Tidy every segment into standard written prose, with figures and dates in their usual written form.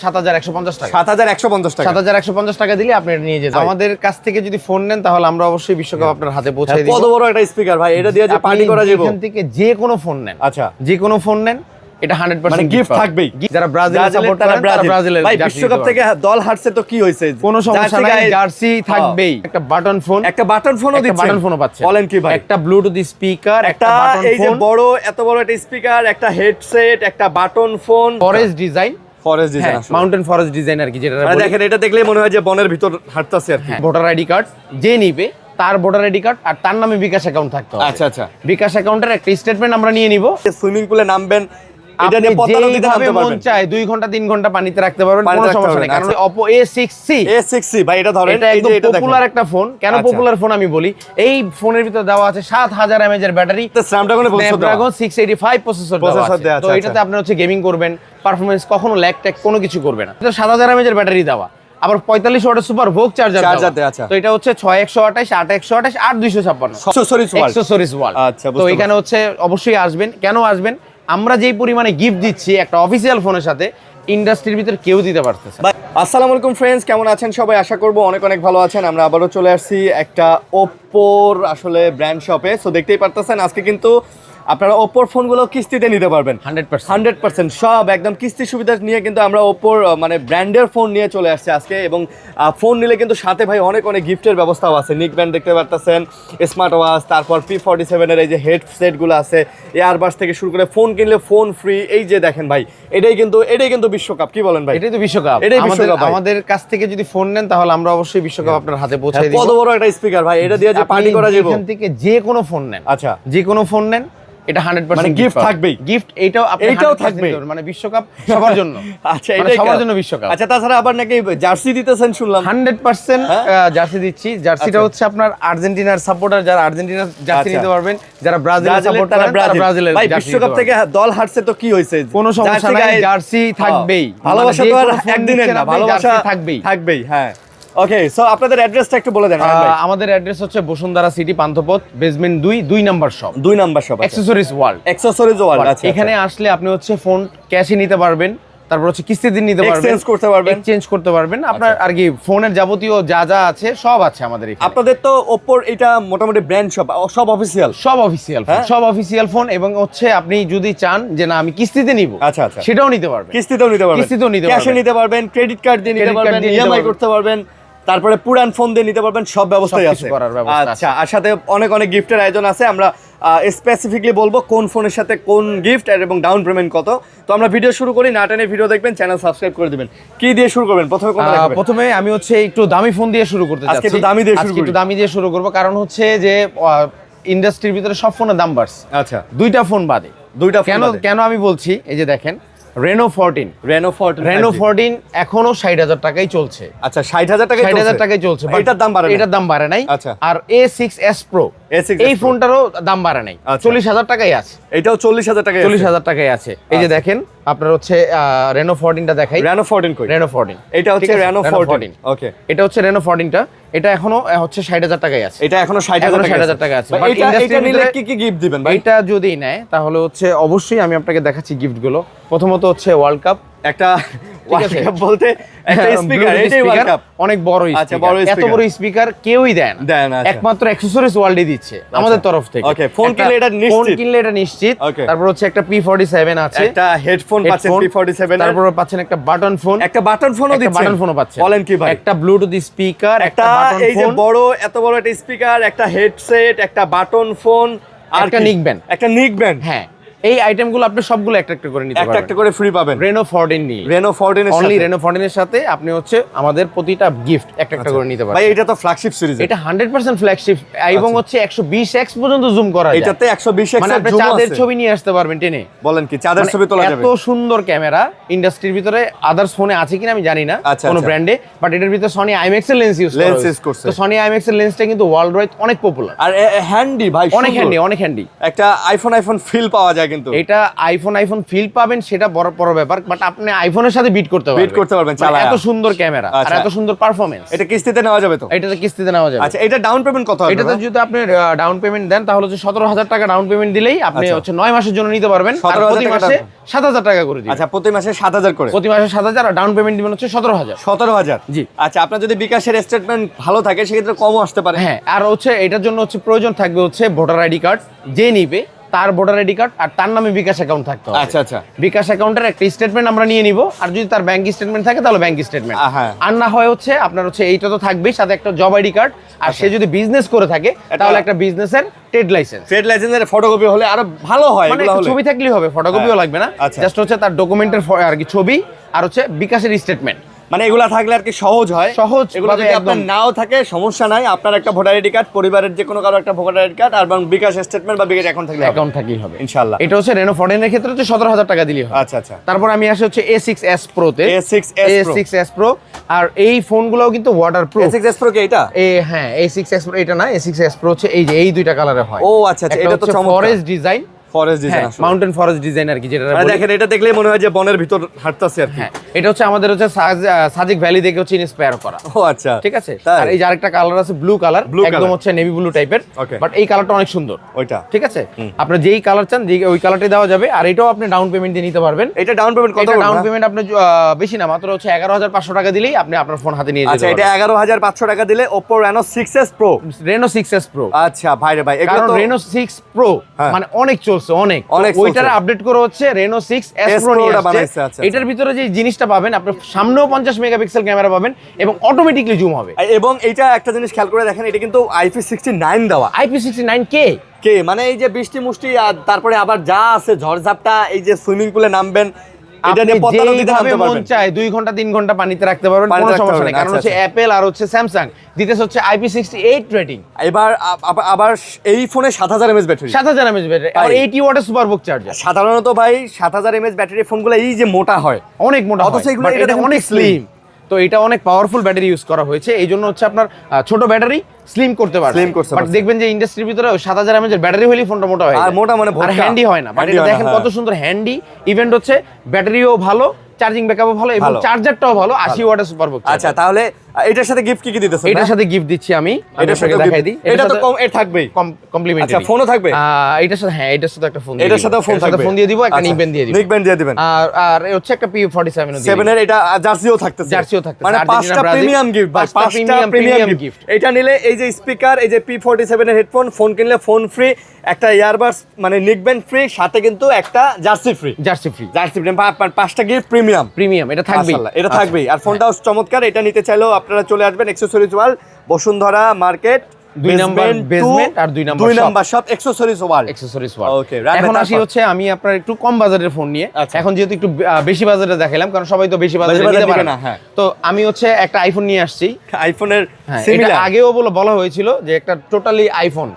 7150 টাকা। 7150 টাকা। 7150 টাকা দিলে আপনি এটা নিয়ে যেতে পারেন। আমাদের কাছ থেকে যদি ফোন নেন তাহলে আমরা অবশ্যই বিশ্বকাপ আপনার হাতে পৌঁছে দিব। কত বড় একটা স্পিকার ভাই, এটা দিয়ে যে পার্টি করা যাবে। এখান থেকে যে কোনো ফোন নেন, আচ্ছা যে কোনো ফোন নেন, এটা 100% গিফট থাকবেই। যারা ব্রাজিলের সাপোর্ট করেন তারা ব্রাজিলের ভাই বিশ্বকাপ থেকে দল হারছে তো কি হইছে, কোনো সমস্যা নাই, জার্সি থাকবেই। একটা বাটন ফোনও দিচ্ছে, বাটন ফোনও পাচ্ছে। বলেন কি ভাই, একটা ব্লুটুথ স্পিকার, একটা বাটন এই যে বড় এত বড় একটা স্পিকার, একটা হেডসেট, একটা button phone, forest design mountain forest design আর কি, যেটা দেখেন এটা দেখলেই মনে হয় যে বনের ভিতর হাঁটতাছে আর কি। ভোটার আইডি কার্ড যে নিবে তার ভোটার আইডি কার্ড আর তার নামে বিকাশ অ্যাকাউন্ট থাকতে হবে। আচ্ছা বিকাশ অ্যাকাউন্টের একটা স্টেটমেন্ট আমরা নিয়ে নিব। সুইমিং পুলে নামবেন, এটা নিয়ে পদ্মা নদীতে নামতে পারবেন, মন চায় 2 ঘন্টা 3 ঘন্টা পানিতে রাখতে পারবেন, কোনো সমস্যা নেই। কারণ Oppo A6C ভাই এটা ধরেন, এই যে এটা পপুলার একটা ফোন। কেন পপুলার ফোন আমি বলি, এই ফোনের ভিতরে দেওয়া আছে 7000 mAh এর ব্যাটারি, Snapdragon 685 প্রসেসর দেওয়া আছে। তো এটাতে আপনি হচ্ছে গেমিং করবেন, পারফরম্যান্স কখনো ল্যাগ ট্যাগ কোনো কিছু করবে না। এটা 7000 mAh এর ব্যাটারি দেওয়া, আবার 45 ওয়াটের সুপার ভোগ চার্জার দেওয়া। তো এটা হচ্ছে 6128, 8128, 8256 অ্যাক্সেসরিজ ওয়াল। তো এখানে হচ্ছে অবশ্যই আসবেন। কেন আসবেন? আমরা যেই পরিমাণে গিফট দিচ্ছি একটা অফিসিয়াল ফোনের সাথে, ইন্ডাস্ট্রির ভিতরে কেউ দিতে পারতেছে। আসসালামু আলাইকুম ফ্রেন্ডস, কেমন আছেন সবাই? আশা করব অনেক অনেক ভালো আছেন। আমরা আবারও চলে আসছি একটা ওপ্পোর আসলে ব্র্যান্ড শপে। সো দেখতেই পারতেছেন আজকে কিন্তু আপনারা ওপ্পোর ফোনগুলো কিস্তিতে নিতে পারবেন 100%। সব একদম কিস্তি সুবিধা নিয়ে কিন্তু আমরা ওপ্পোর মানে ব্র্যান্ডের ফোন নিয়ে চলে আসছি আজকে। এবং ফোন নিলে কিন্তু সাথে ভাই অনেক অনেক গিফটের ব্যবস্থাও আছে। নিক ব্যান্ড দেখতে পারতেছেন, স্মার্ট ওয়াচ, তারপর P47 এর এই যে হেডসেটগুলো আছে, এয়ারবাস থেকে শুরু করে ফোন কিনলে ফোন ফ্রি। এই যে দেখেন ভাই, এটাই কিন্তু বিশ্বকাপ। কি বলেন ভাই? এটাই তো বিশ্বকাপ। আমাদের কাছ থেকে যদি ফোন নেন তাহলে আমরা অবশ্যই বিশ্বকাপ আপনার হাতে পৌঁছে দিব। কত বড় একটা স্পিকার ভাই, এটা দিয়ে যে পার্টি করা যাবে। এখান থেকে যে কোনো ফোন নেন, আচ্ছা যে কোনো ফোন নেন, এটা 100% গিফট থাকবেই। গিফট এইটাও থাকবে, মানে বিশ্বকাপ সবার জন্য। আচ্ছা এটাই সবার জন্য বিশ্বকাপ। আচ্ছা তাছাড়া আবার নাকি জার্সি দিতেছেন শুনলাম। 100% জার্সি দিচ্ছি। জার্সিটা হচ্ছে আপনার আর্জেন্টিনার সাপোর্টার, যারা আর্জেন্টিনার জার্সি নিতে পারবেন, যারা ব্রাজিলের সাপোর্ট করেন তারা ব্রাজিলের। ভাই বিশ্বকাপ থেকে দল হারছে তো কি হইছে, কোনো সমস্যা নাই, জার্সি থাকবেই। ভালোবাসা তো আর একদিনের না, ভালোবাসা থাকবেই। হ্যাঁ ওকে, সো আপনাদের অ্যাড্রেসটা একটু বলে দেন। আমাদের অ্যাড্রেস হচ্ছে Bashundhara city, Panthapath, basement 2 number shop. 2 number shop, accessories world. আচ্ছা এখানে আসলে আপনি হচ্ছে ফোন ক্যাশে নিতে পারবেন, তারপর হচ্ছে কিস্তিতে নিতে পারবেন, এক্সচেঞ্জ করতে পারবেন। আপনার আর কি ফোনের যাবতীয় যা যা আছে সব আছে আমাদের এখানে। আপনাদের তো ওপ্পোর এটা মোটামুটি ব্র্যান্ড শপ, সব অফিসিয়াল ফোন। এবং হচ্ছে আপনি যদি চান যে না আমি কিস্তিতে নিব, আচ্ছা সেটাও নিতে পারবেন, কিস্তিতেও নিতে পারবেন, ক্যাশে নিতে পারবেন, ক্রেডিট কার্ড দিয়ে নিতে পারবেন, ইএমআই করতে পারবেন, তারপরে পুরান ফোন দিয়ে নিতে পারবেন, সব ব্যবস্থাই আছে। আচ্ছা, আর সাথে অনেক অনেক গিফটের আয়োজন আছে। আমরা স্পেসিফিকলি বলবো কোন ফোনের সাথে কোন গিফট এবং ডাউন পেমেন্ট কত। তো আমরা ভিডিও শুরু করি, না টেনে ভিডিও দেখবেন, চ্যানেল সাবস্ক্রাইব করে দিবেন। কি দিয়ে শুরু করবেন প্রথমে? প্রথমে আমি হচ্ছে একটু দামি ফোন দিয়ে শুরু করতে চাচ্ছি। একটু দামি দিয়ে শুরু করব, কারণ হচ্ছে যে ইন্ডাস্ট্রির ভিতরে সব ফোনের দাম বাড়ছে। আচ্ছা, দুইটা ফোন বাদে। কেন আমি বলছি, এই যে দেখেন Reno 14 এখনো 60,000 টাকাই চলছে। আচ্ছা 60,000 টাকাই চলছে। এটার দাম বাড়ে নাই। আচ্ছা, আর A6s Pro এই ফোনটারও দাম বাড়ে নাই, 40,000 টাকাই আছে। এটাও 40,000 টাকাই আছে। এই যে দেখেন আপনার হচ্ছে Reno 14টা দেখাই। Reno 14 এটা হচ্ছে Reno 14। ওকে, এটা হচ্ছে Reno 14টা, এটা এখনো হচ্ছে 60,000 টাকাই আছে। এটা এখনো 60,000 টাকা আছে। বাট এটা নিলে কি কি গিফট দিবেন ভাই? এটা যদি নেয় তাহলে হচ্ছে অবশ্যই আমি আপনাকে দেখাচ্ছি গিফট গুলো। প্রথমত হচ্ছে ওয়ার্ল্ড কাপ, একটা ওয়ার্ল্ড কাপ বলতে একটা স্পিকার, এটাই ওয়ার্ল্ড কাপ, অনেক বড় স্পিকার। এত বড় স্পিকার কেউই দেয় না, একমাত্র অ্যাকসেসরিজ ওয়ার্ল্ডই দিচ্ছে আমাদের তরফ থেকে। ওকে, ফোন কিনলে এটা নিশ্চিত। তারপর হচ্ছে একটা P47 আছে, একটা হেডফোন পাচ্ছেন P47, তারপর পাচ্ছেন একটা বাটন ফোনও পাচ্ছেন। বলেন কি ভাই, একটা ব্লুটুথ স্পিকার, একটা এই যে এত বড় একটা স্পিকার, একটা হেডসেট, একটা বাটন ফোন, আর একটা নিক ব্যান্ড। হ্যাঁ, এই আইটেমগুলো আপনি সবগুলো একটা করে নিতে পারবেন, একটা করে ফ্রি পাবেন। Reno 14 নিয়ে, Reno 14 এর সাথে আপনি হচ্ছে আমাদের প্রতিটা গিফট একটা করে নিতে পারবেন। ভাই এটা তো ফ্ল্যাগশিপ সিরিজ, এটা 100% ফ্ল্যাগশিপ এবং হচ্ছে 120x পর্যন্ত জুম করা যায়। এটাতে 120x মানে আপনি চাঁদের ছবি নিয়ে আসতে পারবেন টেনে। বলেন কি, চাঁদের ছবি তোলা যাবে? এত সুন্দর ক্যামেরা ইন্ডাস্ট্রির ভিতরে আদার্স ফোনে আছে কিনা আমি জানি না কোন ব্র্যান্ডে, বাট এটার ভিতরে Sony IMX এর লেন্স ইউজ করছে। তো Sony IMX এর লেন্সটা কিন্তু ওয়ার্ল্ড ওয়াইড অনেক পপুলার, আর হ্যান্ডি ভাই, অনেক হ্যান্ডি। একটা আইফোন ফিল পাওয়া যায় কিন্তু এটা আইফোন ফিল পাবেন সেটা বড় বড় ব্যাপার, বাট আপনি আইফোনের সাথে বিট করতে পারবেন চালায়। এত সুন্দর ক্যামেরা আর এত সুন্দর পারফরম্যান্স। এটা কিস্তিতে নেওয়া যাবে তো? এটাতে কিস্তিতে নেওয়া যাবে। আচ্ছা, এটা ডাউন পেমেন্ট কত হবে? এটাতে যদি আপনি ডাউন পেমেন্ট দেন তাহলে হচ্ছে 17,000 টাকা ডাউন পেমেন্ট দিলেই আপনি হচ্ছে 9 মাসের জন্য নিতে পারবেন। আর প্রতি মাসে 7,000 টাকা করে দিবেন। আচ্ছা, প্রতি মাসে 7,000 করে? প্রতি মাসে 7,000 আর ডাউন পেমেন্ট দিবেন হচ্ছে 17,000। 17,000? জি। আচ্ছা, আপনার যদি বিকাশের স্টেটমেন্ট ভালো থাকে সেক্ষেত্রে কমও আসতে পারে। হ্যাঁ, আর হচ্ছে এটার জন্য হচ্ছে প্রয়োজন থাকবে হচ্ছে ভোটার আইডি কার্ড, যে নিবে তার ভোটার আইডি কার্ড আর তার নামে বিকাশ অ্যাকাউন্ট থাকতে হবে। আচ্ছা আচ্ছা। বিকাশ অ্যাকাউন্টের একটা স্টেটমেন্ট আমরা নিয়ে নিব, আর যদি তার ব্যাংক স্টেটমেন্ট থাকে তাহলে ব্যাংক স্টেটমেন্ট। আর না হয় হচ্ছে আপনার হচ্ছে এইটা তো থাকবেই, সাথে একটা জব আইডি কার্ড, আর সে যদি বিজনেস করে থাকে তাহলে একটা বিজনেসের ট্রেড লাইসেন্স। ট্রেড লাইসেন্সের ফটোকপি হলে আরো ভালো হয়। মানে ছবি থাকলেই হবে, ফটোকপিও লাগবে না। জাস্ট হচ্ছে তার ডকুমেন্টের আর কি ছবি আর হচ্ছে বিকাশের স্টেটমেন্ট, মানে এগুলা থাকলে আর কি সহজ হয়। সহজ এগুলো যদি আপনার নাও থাকে সমস্যা নাই, আপনার একটা ভোটার আইডি কার্ড, পরিবারের যে কোনো কারো একটা ভোটার আইডি কার্ড আর বিকাশ স্টেটমেন্ট বা বিকাশ অ্যাকাউন্ট থাকলেই হবে ইনশাআল্লাহ। এটা হচ্ছে রেনো 14 এর ক্ষেত্রে হচ্ছে 17,000 টাকা দিলেই হবে। আচ্ছা আচ্ছা। তারপর আমি আসি হচ্ছে A6s Pro তে। A6s Pro, আর এই ফোনগুলোও কিন্তু ওয়াটারপ্রুফ। A6s Pro কি এটা? হ্যাঁ, A6s Pro এটা না, A6s Pro হচ্ছে এই যে এই দুইটা কালারে হয়। ও আচ্ছা আচ্ছা, এটা তো চমৎকার। ফরেস্ট ডিজাইন, ফরেস্ট ডিজাইন আসলে মাউন্টেন ফরেস্ট ডিজাইন আর কি, যেটা দেখেন এটা দেখলেই মনে হয় যে বনের ভিতর হাঁটতাছে আর কি। হ্যাঁ, এটা হচ্ছে আমাদের হচ্ছে সাজেক ভ্যালি থেকে হচ্ছে ইন্সপায়ার করা। ও আচ্ছা, ঠিক আছে। আর এই যে আরেকটা কালার আছে ব্লু কালার, একদম হচ্ছে নেভি ব্লু টাইপের, বাট এই কালারটা অনেক সুন্দর ওইটা। ঠিক আছে, আপনি যেই কালার চান ওই কালারটাই দেওয়া যাবে। আর এটাও আপনি ডাউন পেমেন্ট দিয়ে নিতে পারবেন। এটা ডাউন পেমেন্ট কত? ডাউন পেমেন্ট আপনি বেশি না, মাত্র হচ্ছে 11,500 টাকা দিলেই আপনি আপনার ফোন হাতে নিয়ে যেতে পারবেন। আচ্ছা, এটা 11,500 টাকা দিলে Oppo Reno 6s Pro। Reno 6s Pro। আচ্ছা ভাই রে ভাই, কারণ Reno 6 Pro মানে অনেক চলছে, অনেক ওইটার আপডেট করে হচ্ছে Reno 6s Pro নিয়ে আসছে। এটার ভিতরে যে জিনিসটা পাবেন, আপনি সামনেও 50 মেগাপিক্সেল ক্যামেরা পাবেন এবং অটোমেটিক্যালি জুম হবে। এবং এইটা একটা জিনিস খেয়াল করে দেখেন, এটা কিন্তু IP69 দেওয়া। IP69 কে মানে এই যে বৃষ্টি মুষ্টি আর তারপরে আবার যা আছে ঝড়ঝাপটা, এই যে সুইমিং পুলে নামবেন, এটা নিয়ে পদ্মা নদীতে নামতে পারবেন। মন চায় 2 ঘন্টা 3 ঘন্টা পানিতে রাখতে পারবেন, কোনো সমস্যা নেই। কারণ হচ্ছে অ্যাপল আর হচ্ছে স্যামসাং দিতেছে হচ্ছে IP68 রেটিং। এবার আবার এই ফোনে 7000 mAh ব্যাটারি, 7000 mAh ব্যাটারি আর 80 ওয়াটের সুপারবুক চার্জার। সাধারণত ভাই 7000 mAh ব্যাটারি ফোনগুলো এই যে মোটা হয়, অনেক মোটা, অথচ এটা অনেক স্লিম। তো এটা অনেক পাওয়ারফুল ব্যাটারি ইউজ করা হয়েছে, এই জন্য হচ্ছে আপনার ছোট ব্যাটারি স্লিম করতে পারবে। বাট দেখবেন যে ইন্ডাস্ট্রির ভিতরে 7000 mAh এর ব্যাটারি হলেই ফোনটা মোটা হয় আর মোটা মানে আর হ্যান্ডি হয় না। বাট এটা দেখেন কত সুন্দর হ্যান্ডি, ইভেন্ট হচ্ছে ব্যাটারিও ভালো, চার্জিং ব্যাকআপও ভালো এবং চার্জারটাও ভালো, 80 ওয়াটের সুপারবুক। আচ্ছা, তাহলে এটার সাথে গিফট কি দিতেছেন? এটার সাথে গিফট দিচ্ছি আমি, এটার সাথে দেখাই দিই। এটা তো কম এর থাকবেই, কমপ্লিমেন্টারি। আচ্ছা, ফোনও থাকবে এটার সাথে? হ্যাঁ, এটার সাথে একটা ফোন, এটার সাথে ফোন থাকবে, ফোন দিয়ে দিব, একটা নিকবেন দিয়ে দিব, নিকবেন দিয়ে দিবেন। আর হচ্ছে একটা P47 এর এটা জার্সিও থাকতেছে, মানে 5টা প্রিমিয়াম গিফট, 5টা প্রিমিয়াম গিফট। এটা নিলে এই যে স্পিকার, এই যে P47 এর হেডফোন, ফোন কিনলে ফোন ফ্রি, একটা ইয়ারবাডস মানে নিকবেন ফ্রি, সাথে কিন্তু একটা জার্সি ফ্রি। 5টা গিফট প্রিমিয়াম, এটা থাকবেই, এটা থাকবেই। আর ফোনটাও চমৎকার, এটা নিতে চাইলেও আপনারা চলে আসবেন accessories world, Bashundhara market, 2 number basement আর 2 number shop, accessories world. Okay, এখন আসি হচ্ছে আমি আপনার একটু কম বাজারের ফোন নিয়ে। এখন যেহেতু একটু বেশি বাজারে দেখাইলাম, কারণ সবাই তো বেশি বাজারে নিতে পারে না, তো আমি হচ্ছে একটা আইফোন নিয়ে আসছি। আইফোনের সিমিলার আগেও বলা হয়েছিল যে একটা টোটালি আইফোন,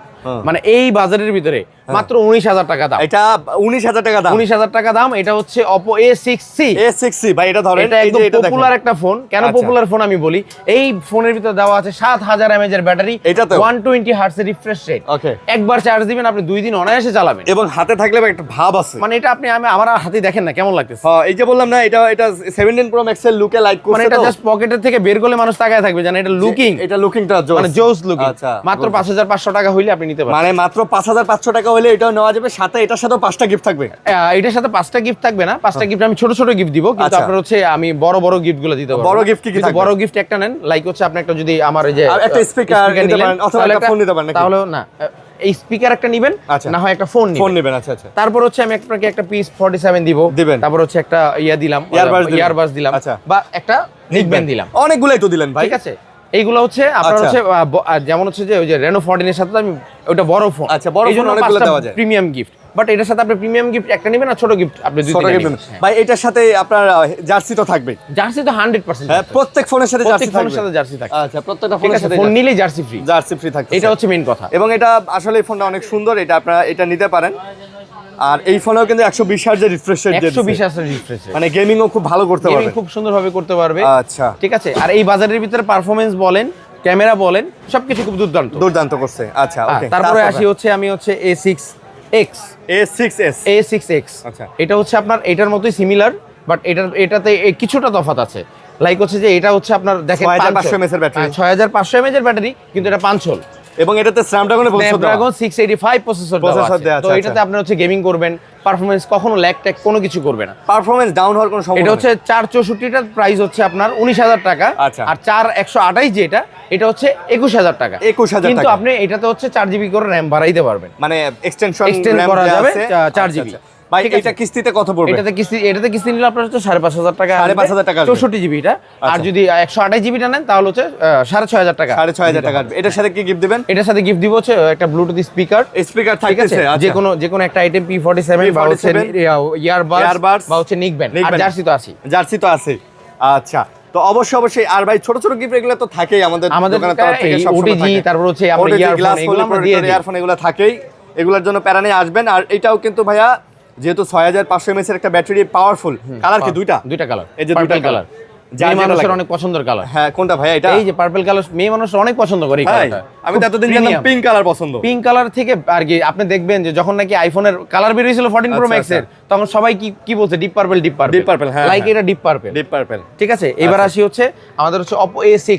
মানে এই বাজারের ভিতরে মাত্র 19,000 টাকা দাম। এটা 19,000 টাকা দাম, 19,000 টাকা দাম। এটা হচ্ছে Oppo A6C ভাই, এটা ধরেন এটা একদম পপুলার একটা ফোন। কেন পপুলার ফোন আমি বলি, এই ফোনের ভিতরে দেওয়া আছে 7000 mAh এর ব্যাটারি, 120 হার্টজ এর রিফ্রেশ রেট। একবার চার্জ দিবেন আপনি 2 দিন অনায়াসে চালাবেন, এবং হাতে থাকলে একটা ভাব আছে, মানে এটা আপনি আমার হাতে দেখেন না কেমন লাগতেছে। হ্যাঁ, এই যে বললাম না, এটা 17 Pro Max এর লুকে লাইক করছে, মানে এটা জাস্ট পকেটের থেকে বের করলে মানুষ তাকায় থাকবে, জানেন এটা লুকিংটা মানে জোস লুকিং। মাত্র 5500 টাকা হইলে আপনি নিতে পারবেন, মানে মাত্র 5500 টাকা হইলে এটাও নেওয়া যাবে, সাথে এটার সাথেও 5টা গিফট থাকবে। এটার সাথে 5টা গিফট থাকবে না, 5টা গিফট আমি ছোট ছোট গিফট দিব, কিন্তু আপনার হচ্ছে আমি বড় গিফট গুলো দিতে পারবো। বড় গিফট কি থাকবে? বড় গিফট একটা নেন, লাইক হচ্ছে আপনি একটা যদি আমার এই যে একটা স্পিকার নিতে পারেন অথবা একটা ফোন নিতে পারেন, তাহলে না এই স্পিকার একটা নিবেন, না হয় একটা ফোন নিবেন। আচ্ছা আচ্ছা। তারপর হচ্ছে আমি আপনাকে একটা P47 দিব, তারপর হচ্ছে একটা দিলাম, ইয়ারবাডস দিলাম, বা একটা নিকবেন দিলাম, অনেকগুলাই তো দিলেন ভাই। ঠিক আছে, এইগুলো হচ্ছে আপনার হচ্ছে যেমন হচ্ছে যে ওই যে Reno 14 এর সাথে আমি ওটা বড় ফোন, আচ্ছা বড় ফোন অনেকগুলো দেওয়া যায়, প্রিমিয়াম গিফট। বাট এটার সাথে আপনি প্রিমিয়াম গিফট একটা নেবেন আর ছোট গিফট আপনি দুইটা নেবেন। ভাই, এটার সাথে আপনার জার্সি তো থাকবে? জার্সি তো 100%, হ্যাঁ, প্রত্যেক ফোনের সাথে জার্সি থাকবে। আচ্ছা, প্রত্যেকটা ফোনের সাথে ফোন নিলেই জার্সি ফ্রি থাকবে, এটা হচ্ছে মেইন কথা। এবং এটা আসলে এই ফোনটা অনেক সুন্দর, এটা আপনারা এটা নিতে পারেন। আর এই ফোনেও কিন্তু 120 হার্টজের রিফ্রেশ রেট, 120 হার্টজের রিফ্রেশ রেট, মানে গেমিংও খুব ভালো করতে পারবে, খুব সুন্দরভাবে করতে পারবে। আচ্ছা, ঠিক আছে। আর এই বাজারের ভিতরে পারফরম্যান্স বলেন, ক্যামেরা বলেন, সবকিছু খুব দুর্দান্ত করছে। আচ্ছা, ওকে। তারপরে আসি হচ্ছে আমি হচ্ছে A6 এক্স A6s A6X। আচ্ছা। এটা হচ্ছে আপনার এটার মতোই সিমিলার, বাট এটাতে কিছুটা তফাৎ আছে। লাইক হচ্ছে যে এটা হচ্ছে আপনার দেখেন 6500 mAh এর ব্যাটারি, 6500 mAh এর ব্যাটারি, কিন্তু এটা 5 হোল এবং এটাতে স্ন্যাপড্রাগন 685 প্রসেসর দেওয়া আছে। তো আচ্ছা। এটাতে আপনি হচ্ছে গেমিং করবেন, পারফরম্যান্স কখনো ল্যাগ ট্যাগ কোনো কিছু করবে না। পারফরম্যান্স ডাউন হওয়ার কোনো এটা সম্ভাবনা হচ্ছে 464টার প্রাইস হচ্ছে আপনার 19000 টাকা, আচ্ছা। আর 4128 যেটা এটা হচ্ছে 21000 টাকা। 21000 কিন্তু টাকা। আপনি এটাতে হচ্ছে 4GB করে RAM বাড়াইতে পারবেন, মানে এক্সটেনশন এক্সটেন্ড করা যাবে 4GB। ভাই ঠিক আছে? এটা কিস্তিতে কত পড়বে? এটাতে কিস্তি নিলে আপনার হচ্ছে 5500 টাকা, 5500 টাকা আসবে। 64GB টা। আর আচ্ছা। যদি 128GB টা নেন তাহলে হচ্ছে 6500 টাকা। 6500 টাকা আসবে। এটার সাথে কি গিফট দিবেন? এটার সাথে গিফট দিব হচ্ছে একটা ব্লুটুথ স্পিকার, স্পিকার ঠিক আছে? থাকতেছে, আচ্ছা। যে কোনো একটা আইটেম P47 বা হচ্ছে ইয়ারবাডস বা হচ্ছে নিক ব্যান্ড, আর জার্সি তো আছে। জার্সি তো আছে, আচ্ছা। তো অবশ্যই আর ভাই ছোট ছোট গিফট এগুলো তো থাকেই আমাদের দোকানের তরফ থেকে, সব সময় OTG, তারপর হচ্ছে আমরা ইয়ারফোন, এগুলো আমরা দিয়ে দিই। ইয়ারফোন এগুলো থাকেই, এগুলোর জন্য প্যারা নিয়ে আসবেন। আর এটাও কিন্তু ভাইয়া যেহেতু 6500 mAh এর একটা ব্যাটারি, পাওয়ারফুল। কালার কি দুইটা কালার, এই যে দুইটা কালার মেয়ে মানুষের অনেক পছন্দের কালার। হ্যাঁ, কোনটা ভাইয়া? এটা এই যে পার্পল কালার মেয়ে মানুষ অনেক পছন্দ করে এই কালারটা। আমি তো এতদিন জানতাম পিঙ্ক কালার পছন্দ। পিঙ্ক কালার থেকে আর কি আপনি দেখবেন যে যখন নাকি আইফোনের কালার বের হয়েছিল 14 প্রো ম্যাক্স এর, তখন সবাই কি বলছে ডিপ পার্পল হ্যাঁ, লাইক এটা ডিপ পার্পল। ঠিক আছে, এবার আসি হচ্ছে আমাদের হচ্ছে Oppo A6,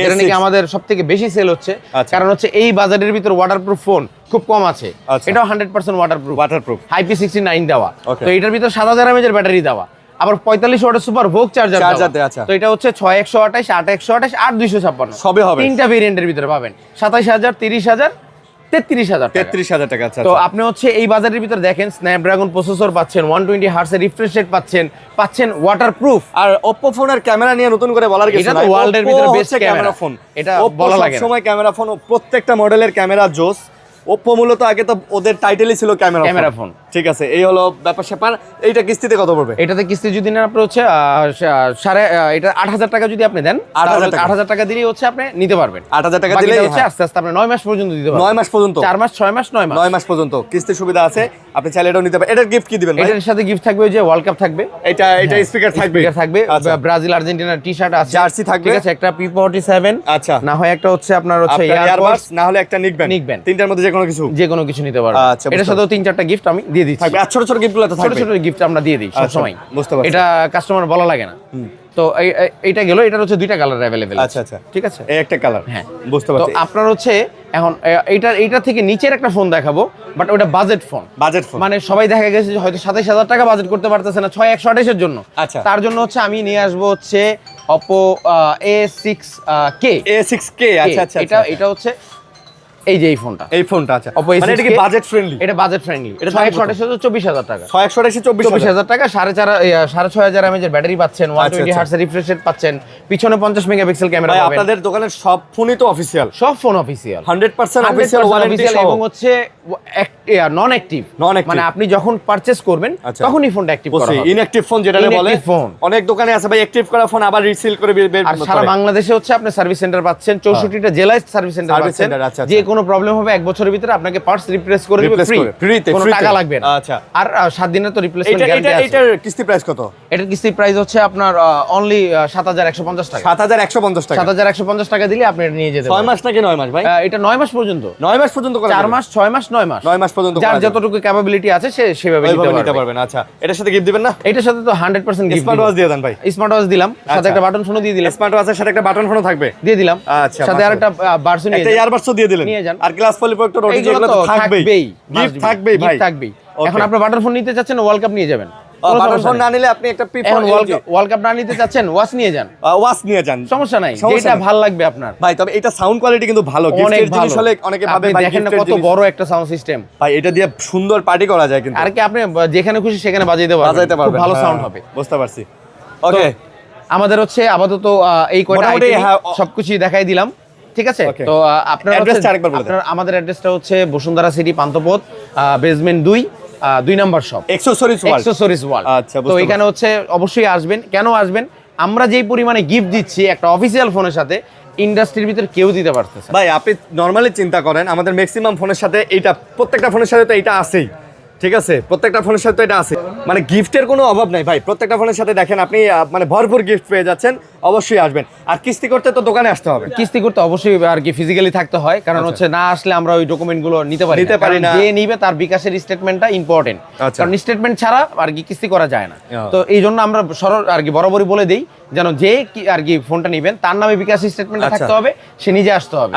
এটা নাকি আমাদের সবথেকে বেশি সেল হচ্ছে, কারণ হচ্ছে এই বাজারের ভিতর ওয়াটারপ্রুফ ফোন খুব কম আছে। এটাও 100% ওয়াটারপ্রুফ, IP69 দেওয়া। তো এটার ভিতর 7000 mAh এর ব্যাটারি দেওয়া, আবার 45 ওয়াটের সুপার ভোগ চার্জার দেওয়া। আচ্ছা। তো এটা হচ্ছে 6128, 8128 আর 256 সবই হবে। তিনটা ভেরিয়েন্টের ভিতরে পাবেন 27000, 30000, 33000 টাকা। 33000 টাকা, আচ্ছা। তো আপনি হচ্ছে এই বাজারের ভিতর দেখেন স্ন্যাপড্রাগন প্রসেসর পাচ্ছেন, 120 হার্টজ এর রিফ্রেশ রেট পাচ্ছেন ওয়াটারপ্রুফ। আর Oppo ফোনের ক্যামেরা নিয়ে নতুন করে বলার কিছু এটা নাই, তো ওয়ার্ল্ডের ভিতরে বেস্ট ক্যামেরা ফোন, এটা Oppo বলা লাগে না। সব সময় ক্যামেরা ফোন, প্রত্যেকটা মডেলের ক্যামেরা জোস। Oppo মূলত আগে তো ওদের টাইটেলই ছিল ক্যামেরা ফোন। ঠিক আছে, এই হলো ব্যাপার স্যাপার। এইটা কিস্তিতে কত পড়বে? এটাতে কিস্তি যদি নেন আপনি হচ্ছে এটা 8000 টাকা যদি আপনি দেন, 8000 টাকা দিলেই হচ্ছে আপনি নিতে পারবেন। 8000 টাকা দিলে হচ্ছে আস্তে আস্তে আপনি 9 মাস পর্যন্ত দিতে পারবেন। 9 মাস পর্যন্ত, 4 মাস, 6 মাস, 9 মাস, 9 মাস পর্যন্ত কিস্তির সুবিধা আছে। আপনি চাইলে এটাও নিতে পারেন। এটার গিফট কি দিবেন ভাই? এটার সাথে গিফট থাকবে ওই যে ওয়ার্ল্ড কাপ থাকবে, এটা স্পিকার থাকবে, ব্রাজিল আর্জেন্টিনার টি-শার্ট আছে, জার্সি থাকবে, ঠিক আছে, একটা P47, আচ্ছা, না হয় একটা হচ্ছে আপনার হচ্ছে ইয়ারবাডস, না হলে একটা নিক ব্যান্ড। ব্যান্ড, তিনটার মধ্যে যে কোনো কিছু নিতে পারবেন। আচ্ছা, এটার সাথেও 3-4টা গিফট আমি দিয়ে দিচ্ছি। থাকবে, আর ছোট ছোট গিফটগুলো তো থাকবে, ছোট গিফট আমরা দিয়ে দিই সব সময়। বুঝতে পারছি, এটা কাস্টমার বলা লাগে না। তো এইটা গেল, এটার হচ্ছে দুইটা কালার अवेलेबल আছে। আচ্ছা, ঠিক আছে, এই একটা কালার, হ্যাঁ, বুঝতে তো পারছি। আপনার হচ্ছে এখন এইটা থেকে নিচের একটা ফোন দেখাবো, বাট ওটা বাজেট ফোন। মানে সবাই দেখা গেছে যে হয়তো 27000 টাকা বাজেট করতে পারতেছে না 6128 এর জন্য। আচ্ছা, তার জন্য হচ্ছে আমি নিয়ে আসবো হচ্ছে Oppo A6K। আচ্ছা, এটা হচ্ছে এই যে এই ফোনটা, আচ্ছা, মানে এটা কি বাজেট ফ্রেন্ডলি? এটা বাজেট ফ্রেন্ডলি, এটা 24000 টাকা, 24000 টাকা, 6500 mAh এর ব্যাটারি পাচ্ছেন, 120 হার্টজ এর রিফ্রেশ রেট পাচ্ছেন, পিছনে 50 মেগাপিক্সেল ক্যামেরা পাবেন। আপনাদের দোকানের সব ফোনই তো অফিশিয়াল, সব ফোন অফিশিয়াল, 100% অফিশিয়াল ওয়ারেন্টি সহ, এবং হচ্ছে নন অ্যাক্টিভ, মানে আপনি যখন পারচেজ করবেন তখনই ফোনটা অ্যাক্টিভ করা হবে। ইনঅ্যাক্টিভ ফোন যেটা বলে, অনেক দোকানে আছে ভাই অ্যাক্টিভ করা ফোন আবার রিসেল করে বের আর সারা বাংলাদেশে হচ্ছে আপনি সার্ভিস সেন্টার পাচ্ছেন, 64টা জেলায় সার্ভিস সেন্টার পাচ্ছেন। যে কোনো প্রবলেম হবে 1 বছরের ভিতরে আপনাকে পার্টস রিপ্লেস করে দিবে ফ্রিতে, কোনো টাকা লাগবে না। আচ্ছা, আর 7 দিনের তো রিপ্লেসমেন্ট গ্যারান্টি আছে। এটার কিস্তি প্রাইস কত? এটার কিস্তি প্রাইস হচ্ছে আপনার অনলি 7150 টাকা। 7150 টাকা, 7150 টাকা দিলে আপনি এটা নিয়ে যেতে পারবেন। 6 মাস নাকি 9 মাস ভাই? এটা 9 মাস পর্যন্ত, 9 মাস পর্যন্ত করা 4 মাস, 6 মাস, 9 মাস, 9 মাস পর্যন্ত যার যতটুকু ক্যাপাবিলিটি আছে সে সেভাবে নিতে পারবেন। আচ্ছা, এটার সাথে গিফট দিবেন না? এটার সাথে তো 100% গিফট। স্মার্ট ওয়াচ দিয়ে দেন ভাই। স্মার্ট ওয়াচ দিলাম, সাথে একটা বাটন ফোনও দিয়ে দিলাম। স্মার্ট ওয়াচের সাথে একটা বাটন ফোনও থাকবে, দিয়ে দিলাম। আচ্ছা, সাথে আরেকটা বারসু নিয়ে একটা ইয়ারবাডসও দিয়ে দিলেন, নিয়ে যান। আর গ্লাস পলি প্রোটেক্টর ওটি যেগুলো তো থাকবেই, গিফট থাকবেই ভাই, থাকবেই। এখন আপনি বাটন ফোন নিতে চাচ্ছেন, ওয়ার্ল্ড কাপ নিয়ে যাবেন। বাটন ফোন না নিলে আপনি একটা ওয়ার্ল্ড কাপ না নিতে চাচ্ছেন, ওয়াচ নিয়ে যান, সমস্যা নাই, যেটা ভালো লাগবে আপনার। ভাই তবে এটা সাউন্ড কোয়ালিটি কিন্তু ভালো, গিফটের জিনিস হলে অনেকে ভাবে ভাই দেখেন না কত বড় একটা সাউন্ড সিস্টেম ভাই, এটা দিয়ে সুন্দর পার্টি করা যায় কিন্তু। আর কি আপনি যেখানে খুশি সেখানে বাজাইতে পারবেন, ভালো সাউন্ড হবে। বুঝতে পারছি। ওকে, আমাদের হচ্ছে আপাতত এই কয়টা সবকিছু দেখাই দিলাম, ঠিক আছে। তো আপনারা আমাদের অ্যাড্রেসটা হচ্ছে Bashundhara city Panthapath, basement 2 number shop, accessories world. আচ্ছা, তো এখানে হচ্ছে অবশ্যই আসবেন। কেন আসবেন? আমরা যেই পরিমাণে গিফট দিচ্ছি একটা অফিসিয়াল ফোনের সাথে, ইন্ডাস্ট্রির ভিতর কেউ দিতে পারতেছে ভাই। আপনি নরমালি চিন্তা করেন, আমাদের ম্যাক্সিমাম ফোনের সাথে এইটা, প্রত্যেকটা ফোনের সাথে তো এইটা আছেই, ঠিক আছে, প্রত্যেকটা ফোনের সাথে তো এটা আছে, মানে গিফটের কোনো অভাব নাই ভাই। প্রত্যেকটা ফোনের সাথে দেখেন আপনি মানে ভরপুর গিফট পেয়ে যাচ্ছেন। অবশ্যই আসবেন। আর কিস্তি করতে তো দোকানে আসতে হবে। কিস্তি করতে অবশ্যই আর কি ফিজিক্যালি থাকতে হয়, কারণ হচ্ছে না আসলে আমরা ওই ডকুমেন্টগুলো নিতে পারি না। যে নিবে তার বিকাশের স্টেটমেন্টটা ইম্পর্টেন্ট, কারণ স্টেটমেন্ট ছাড়া আর কি কিস্তি করা যায় না। তো এই জন্য আমরা সরল আর কি বরাবরই বলে দিই যেন যে আর কি ফোনটা নেবেন তার নামে বিকাশ স্টেটমেন্টটা থাকতে হবে, সে নিজে আসতে হবে।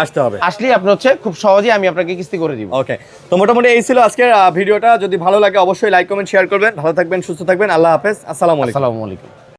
আসলে আপনি হচ্ছে খুব সহজেই আমি আপনাকে কিস্তি করে দিব। ওকে, তো মোটামুটি এই ছিল আজকের ভিডিওটা। যদি ভালো লাগে অবশ্যই লাইক কমেন্ট শেয়ার করবেন। ভালো থাকবেন, সুস্থ থাকবেন। আল্লাহ হাফেজ, আসসালামু আলাইকুম।